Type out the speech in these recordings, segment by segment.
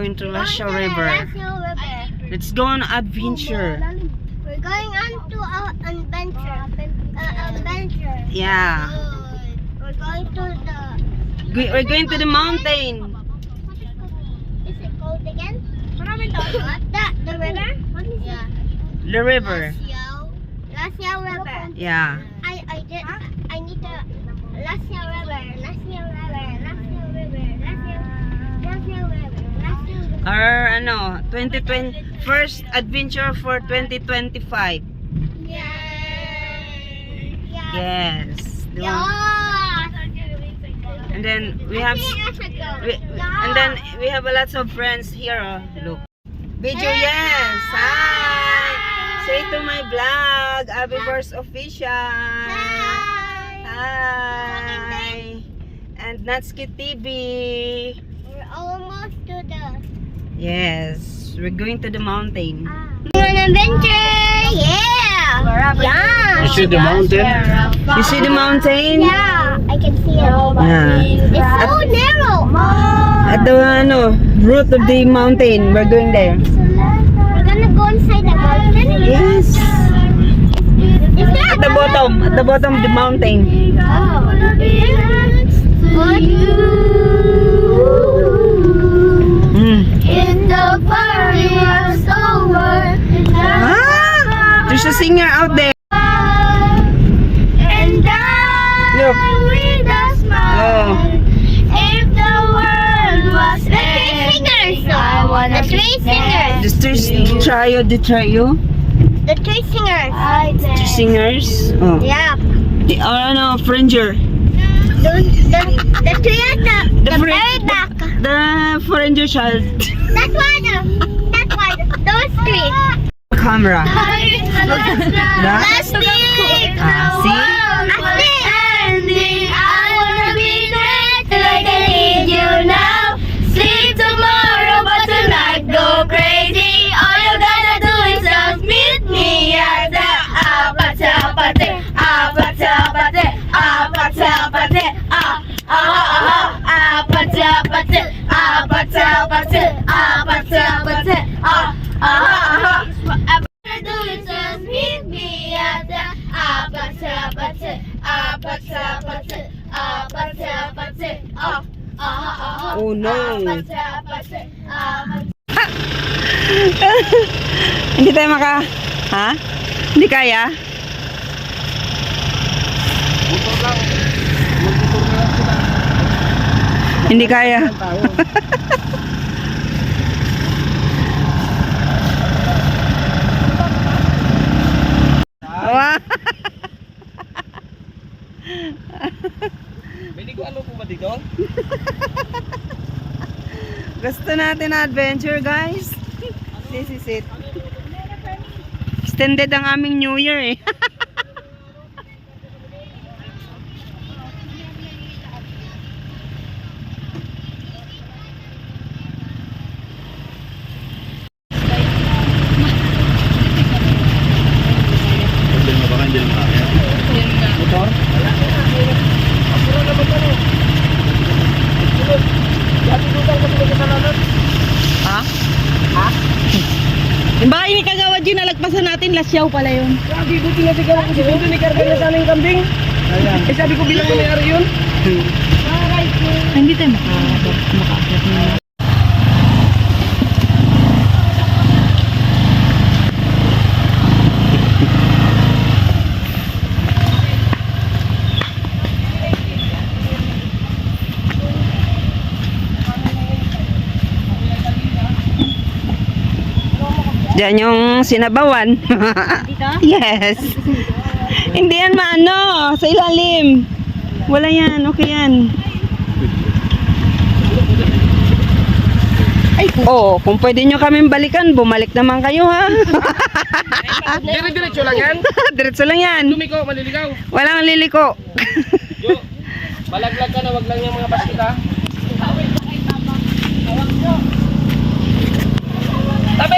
going to Lascia River. Let's go on adventure. We're going on to an adventure. Yeah. We're going to We're going to the mountain. Is it called again? What? The river? Yeah. The river. Lascia River. Yeah. I need to Lascia River. Lascia River. Lascia River. Lascia River. Our 2020 first adventure for 2025. Yeah. Yes. The one- Yeah. And then we have we have a lots of friends here. Oh, look. Video, yes. Hi. Say to my vlog, Abiverse Official. Hi. And Natsuki TV. We're almost to the Yes, we're going to the mountain. an adventure. Yeah. Yeah. You see the mountain? You see the mountain? Yeah, I can see it. Yeah. It's so narrow. At the root of the mountain, we're going there. We're gonna go inside the mountain. Yes. Is there At the bottom of the mountain. Mm. In the party was over. Ah, there's a singer out there. And Look. with a smile. Oh. If the world was the three singers. The three singers. The trio. The three singers. Two singers. Oh. Yeah. The Fringer. The three at the fri- very back. The Fringer child. That one. Those three. Camera. Last week. See? Ending. I wanna be next like I need you now. Sleep tomorrow, but tonight go crazy. All you gotta do is just meet me at the apatapate, apatapate, apatapate, apatapate, apatapate, apatapate, do is just meet me at the apatapate, apatapate, apatapate, Oh no. apatapate, Hindi tayo Ha? Hindi kaya? Hindi kaya. Wow. Hindi ko ano po ba dito? Gusto natin na adventure, guys. This is it. Extended ang aming New Year eh. Problema ba kanyan makakaya? Motor? Apura na ba ito? Dati dutang ka sila kasalanan? Ha? Ha? Yung bahay ni Kagawad yun, nalagpasan natin, Lasciaw pala yun. Sabi ko tinasigaw ko si Pinto ni Karga na sa aming kambing. Eh sabi ko bilang mo nangyari yun. Hindi tayo makakapit na. Diyan yung sinabawan. Dito? Yes. Hindi yan maano. Sa ilalim. Wala yan. Okay yan. Ay, oh, kung pwede nyo kaming balikan, bumalik naman kayo ha. Dire-diretso lang yan. Diretso lang yan. Lumiko, maliligaw. Walang liliko. Jo, malaglag ka na, wag lang yung mga basket ha.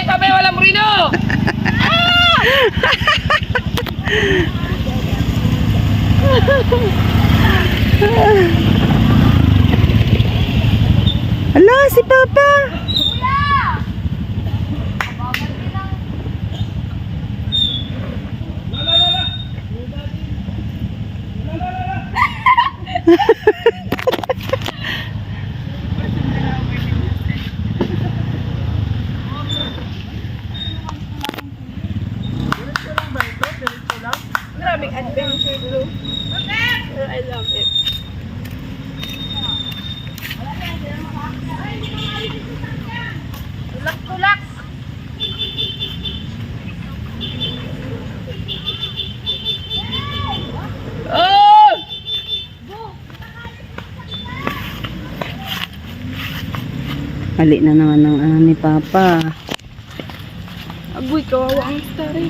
Tabi, walang murino! Hala, si Papa. Maraming adventure bro. I love it. Tulak-tulak. Oh! Mali na naman ng ano ni Papa. Agoy, kawawa ang story.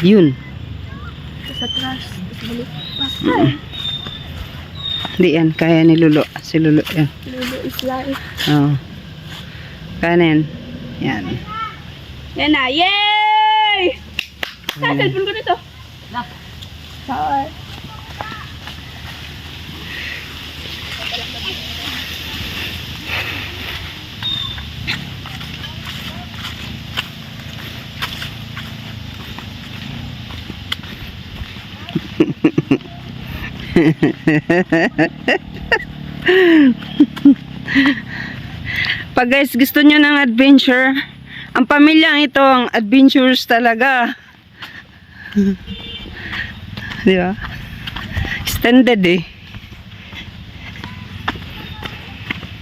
Yun. Sa trash. Balik pa. Hindi yan. Kaya ni Lulo. Si Lulo yan. Lulu is life. Oo. Kaya na yan. Yan. Yan na. Yay! Sa cellphone ko nito. Sorry. Pag guys gusto nyo ng adventure, ang pamilyang ito ang adventures talaga. Di ba? Extended eh.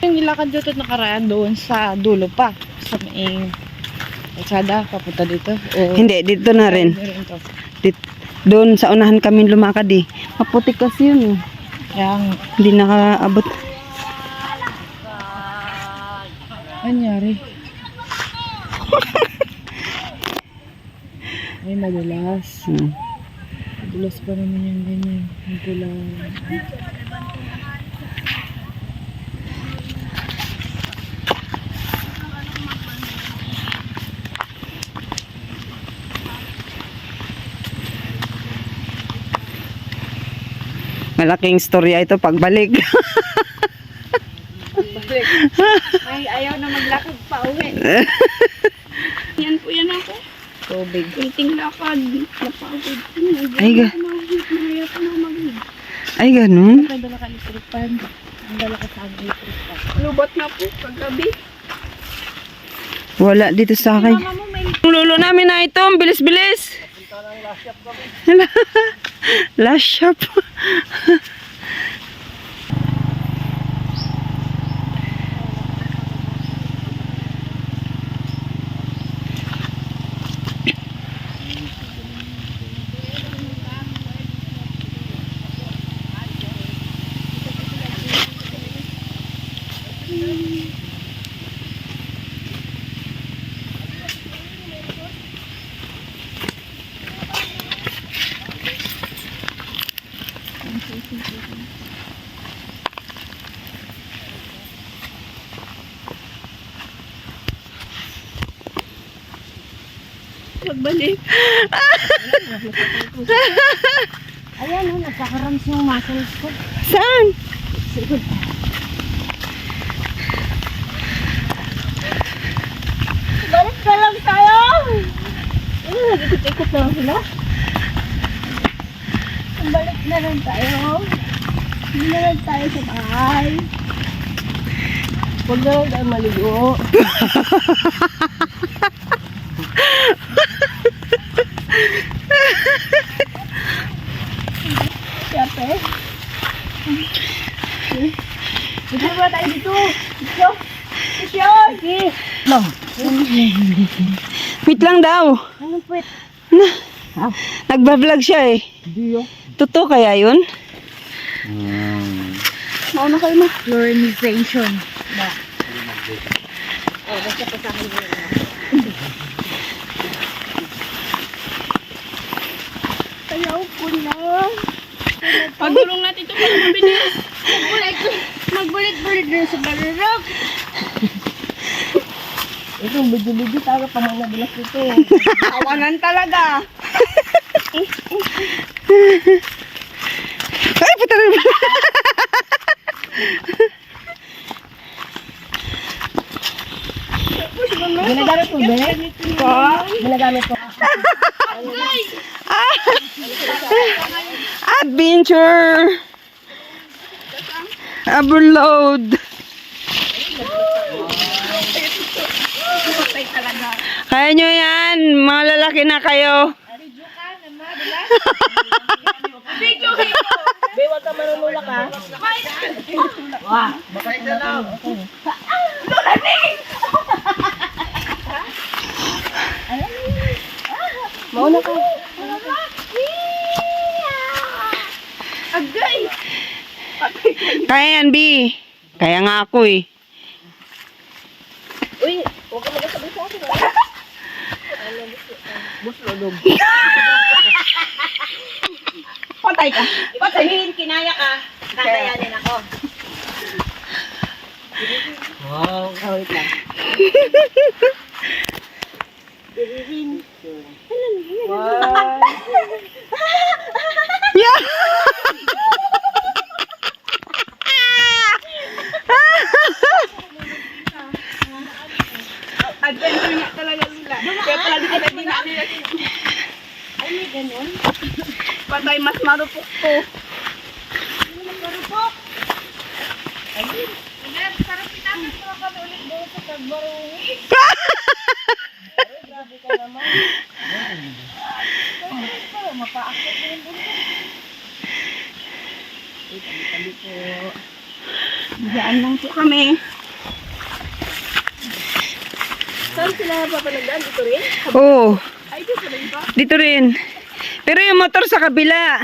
Yung nilakad dito nakaraan doon sa dulo pa. Sa may kalsada, papunta dito. O, Hindi, dito na rin. to. Doon sa unahan kami lumakad eh. Maputik kasi yun eh. Yang, Hindi nakaabot. nangyari? Ay, madulas. Madulas pa naman yung ganyan. Madulas. Malaking storya ito pagbalik. Ay, ayaw na maglakad pa uwi. Yan po yan ako. Tubig. Kunting lakad. Napagod. Ay, Mahirap na mag-hit. Ay, ganun. Ay, dala ka ni Tripan. Ang dala ka sa amin ni Tripan. Lubat na po kagabi. Wala dito sa akin. Mama mo may Ang lulo namin na ito. Ang bilis-bilis. Last shop. pagbalik. Ayan, oh, nagkakarams yung muscles ko. Saan? Balik na lang tayo! Nag-ikot-ikot lang sila. Balik na lang tayo. Hindi na lang tayo sa bahay. Huwag na lang tayo maligo. Siyempre. Dito ba tayo dito? Dito. Dito. Sige. Long. Wait lang daw. Anong puwet? Nagbablog siya eh. Totoo kaya yun? Mauna kayo na. Fluorinization. Ayaw ko na. Pagulong natin ito para mabilis. Magbulit-bulit din sa barirok. Ito, bidyo-bidyo tayo pa mga nabilas ito. Tawanan talaga. Ay, puta na. Ginagamit ko, Bek? Ginagamit ko. Guys! Adventure. Overload. Kaya nyo yan, mga lalaki na kayo. Bewa ka manunula ka. Mauna ka. Agay! Kaya yan, B. Kaya nga ako eh. Uy, huwag ka magsasabi sa akin. Patay ka. Sabihin, kinaya ka. Kakayanin ako. Wow. Wait lang. Yeah! Adventure nga talaga nila. Kaya pala di ka na dinali. Ay, may ganun. Patay, mas marupok to. Mas marupok. Ayun. Sarap pinapit mo kami ulit doon sa Tagbarungi. Grabe ka naman. Mapaakit mo yung bundok. Tabi po. Diyan lang po kami. Saan sila papanagdaan? Dito rin? Oo. Ay, dito rin ba? Dito rin. Pero yung motor sa kabila.